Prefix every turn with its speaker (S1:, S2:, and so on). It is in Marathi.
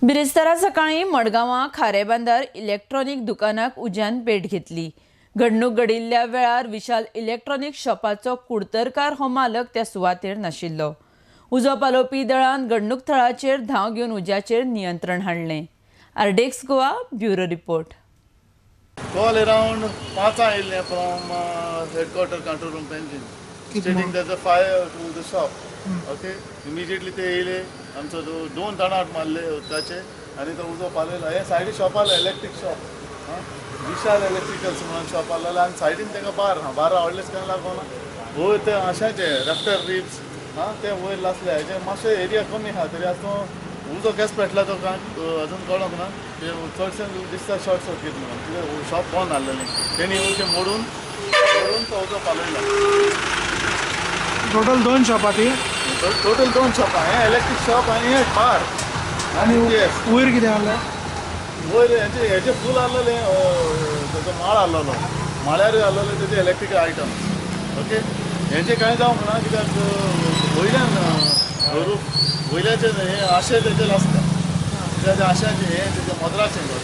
S1: बिरेस्तारा सकाळी मडगांवां खारेबांदार इलेक्ट्रॉनिक दुकानाक उज्यान पेट घेतली। घडणूक घडिल्ल्या वेळार विशाल इलेक्ट्रॉनिक शॉपाचो कुडतरकार हो मालक त्या सुवातेर नाशिल्लो। उजो पालोवपी दळान घडणूक थळाचेर धांव घेवन उज्याचेर नियंत्रण हाडलें। RDX Goa bureau report.
S2: Call around 5 आयिल्ले from headquarter control room Penjin, stating there's a fire to the shop. Okay, immediately ते येयले, आमचो दोन तणाट मारले उदकाचे आनी तो उजो पालयलो। हे सायडीक शॉप आसलें, इलेक्ट्रीक शॉप, विशाल इलेक्ट्रिकल्स म्हणून शॉप आसलें आनी सायडीन ताका बार आवडलेच काय लागोना वयर ते आशाचे रॅफ्टर रिब्स ते वयर लासले। हेजे मातशे एरिया कमी आहा तरी आसतो उजो केस पेटला तो काय अजून कळोंक ना। ते चडशें दिसता शॉर्ट सर्कीट म्हणून, कित्याक शॉप बंद आसलेली, तेणी अशें मोडून तो उजो पालयलो।
S3: टोटल 2 शॉपां ती?
S2: टोटल 2 शॉपां, हें इलेक्ट्रीक शॉप आनी हें बार।
S3: आनी वयर कितें आहलें?
S2: वयर हेजे फूल आहलेलें, तेजो माळ आहलोलो, माळ्यार आहलोले तेजे इलेक्ट्रिकल आयटम्स। ओके, हेंचें कांय जावंक ना, कित्याक वयल्यान वयल्याचे हे आशे तेजे आसता, त्या आशाचे हे तेजे मद्राचें घर